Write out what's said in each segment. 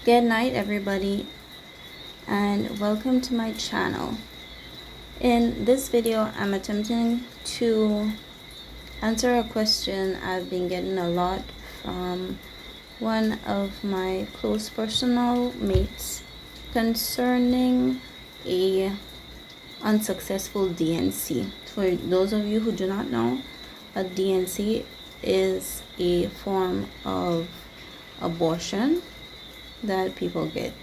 Good night, everybody, and welcome to my channel. In this video, I'm attempting to answer a question I've been getting a lot from one of my close personal mates concerning a unsuccessful DNC. For those of you who do not know, a DNC is a form of abortion that people get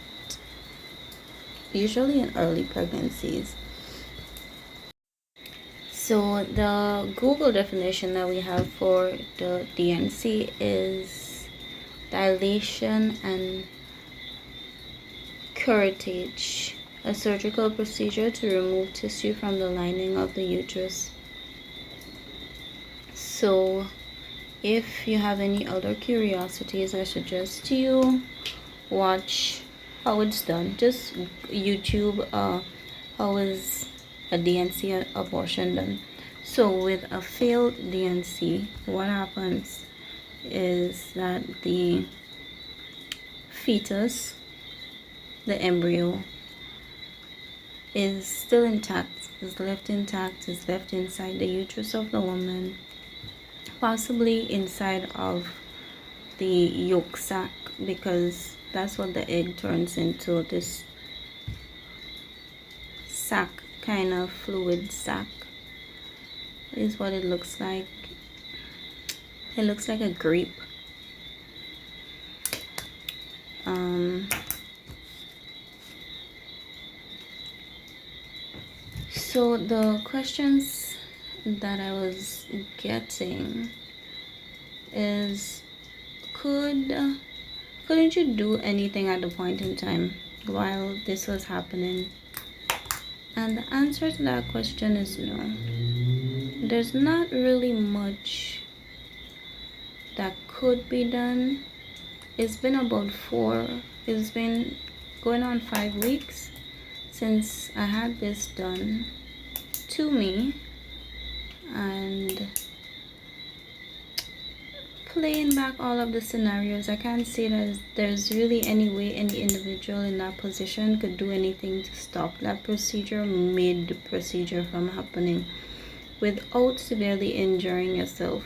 usually in early pregnancies. So the Google definition that we have for the DNC is dilation and curettage, a surgical procedure to remove tissue from the lining of the uterus. So if you have any other curiosities, I suggest you watch how it's done. Just YouTube how is a DNC abortion done. So with a failed DNC, what happens is that the fetus, the embryo, is still intact, is left intact, is left inside the uterus of the woman, possibly inside of the yolk sac, because that's what the egg turns into, this sac, kind of fluid sac is what it looks like. It looks like a grape. So the questions that I was getting is, couldn't you do anything at the point in time while this was happening? And the answer to that question is no. There's not really much that could be done. It's been it's been going on 5 weeks since I had this done to me, and playing back all of the scenarios, I can't say that there's really any way any individual in that position could do anything to stop that procedure mid-procedure from happening without severely injuring yourself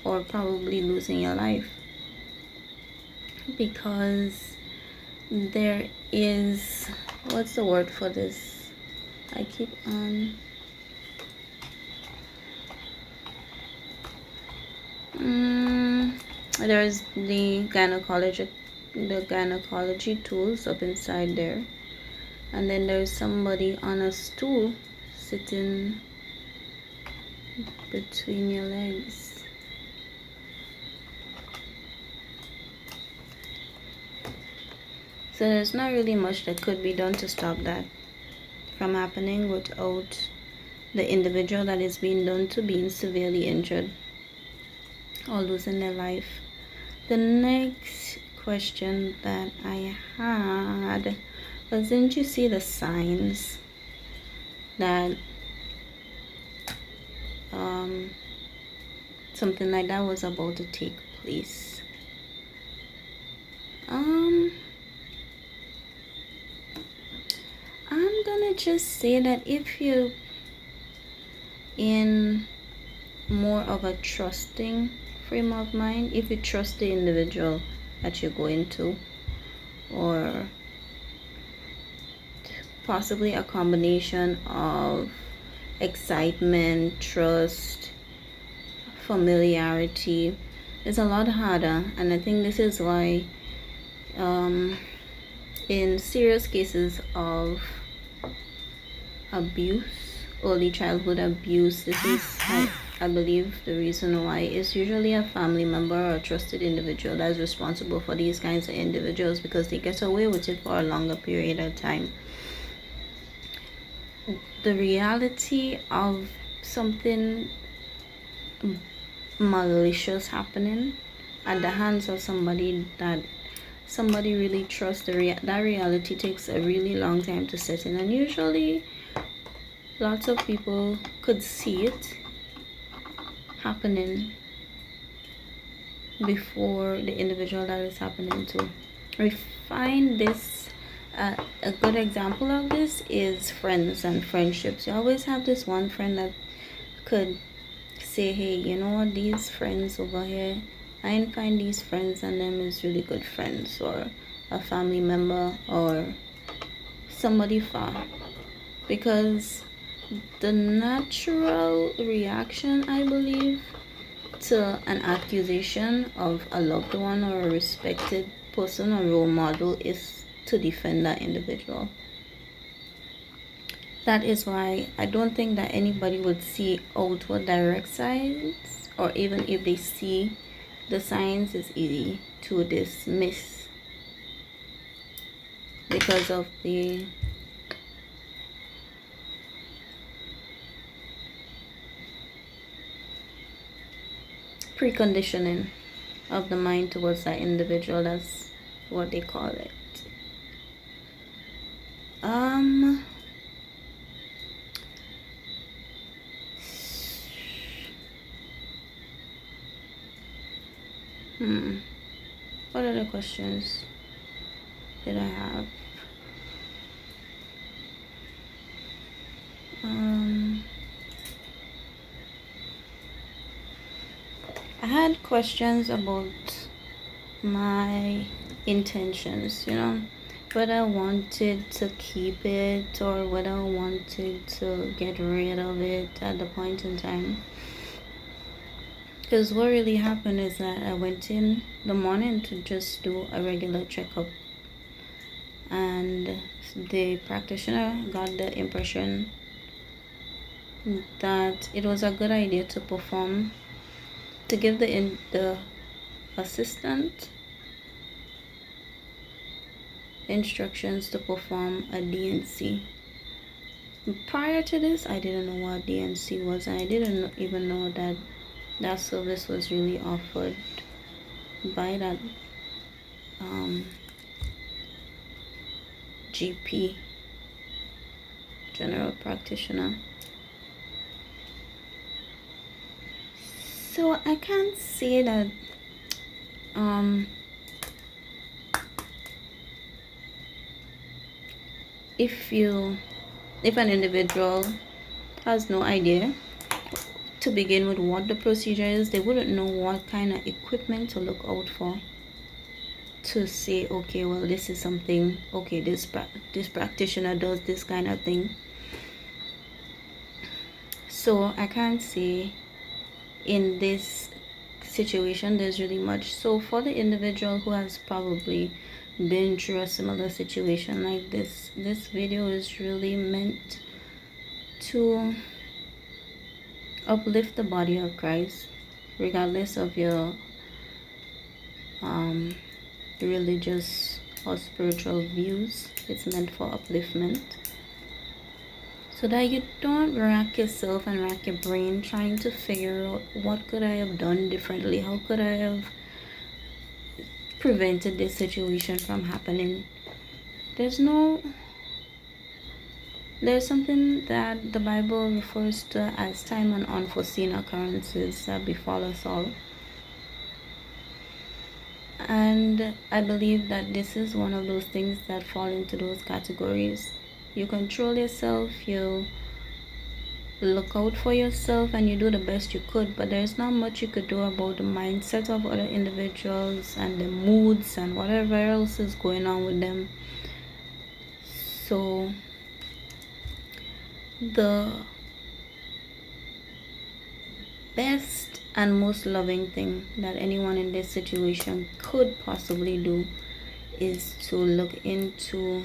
or probably losing your life. Because there is, what's the word for this? I keep on there's the gynecology tools up inside there, and then there's somebody on a stool sitting between your legs. So there's not really much that could be done to stop that from happening without the individual that is being done to being severely injured or losing their life. The next question that I had was, didn't you see the signs that something like that was about to take place? I'm gonna just say that if you're in more of a trusting frame of mind, if you trust the individual that you're going to, or possibly a combination of excitement, trust, familiarity, it's a lot harder. And I think this is why in serious cases of abuse, early childhood abuse, this is I believe the reason why is usually a family member or a trusted individual that is responsible for these kinds of individuals, because they get away with it for a longer period of time. The reality of something malicious happening at the hands of somebody that somebody really trusts, that reality takes a really long time to set in, and usually lots of people could see it happening before the individual that is happening to We find this a good example of this is friends and friendships. You always have this one friend that could say, hey, you know what, these friends over here, I find these friends and them is really good friends, or a family member or somebody far. Because the natural reaction, I believe, to an accusation of a loved one or a respected person or role model is to defend that individual. That is why I don't think that anybody would see outward direct signs, or even if they see the signs, it's easy to dismiss because of the preconditioning of the mind towards that individual. That's what they call it. What other questions did I have? I had questions about my intentions, whether I wanted to keep it or whether I wanted to get rid of it at the point in time. Because what really happened is that I went in the morning to just do a regular checkup, and the practitioner got the impression that it was a good idea to give the assistant instructions to perform a D&C. Prior to this, I didn't know what D&C was, and I didn't even know that that service was really offered by that GP, general practitioner. So I can't say that if an individual has no idea to begin with what the procedure is, they wouldn't know what kind of equipment to look out for to say, okay, well, this is something, okay, this practitioner does this kind of thing. So I can't say in this situation there's really much. So for the individual who has probably been through a similar situation like this video is really meant to uplift the body of Christ, regardless of your religious or spiritual views. It's meant for upliftment, so that you don't rack yourself and rack your brain trying to figure out what could I have done differently, how could I have prevented this situation from happening. There's something that the Bible refers to as time and unforeseen occurrences that befall us all. And I believe that this is one of those things that fall into those categories. You control yourself, you look out for yourself, and you do the best you could, but there's not much you could do about the mindset of other individuals and the moods and whatever else is going on with them. So the best and most loving thing that anyone in this situation could possibly do is to look into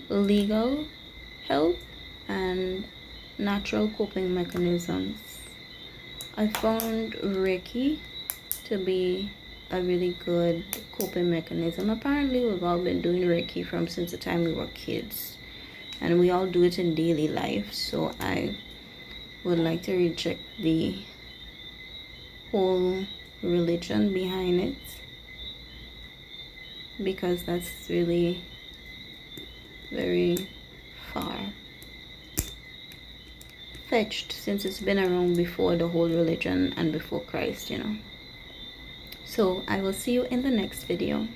legal help and natural coping mechanisms. I found Reiki to be a really good coping mechanism. Apparently we've all been doing Reiki since the time we were kids, and we all do it in daily life. So I would like to reject the whole religion behind it, because that's really very far-fetched, since it's been around before the whole religion and before Christ, So I will see you in the next video.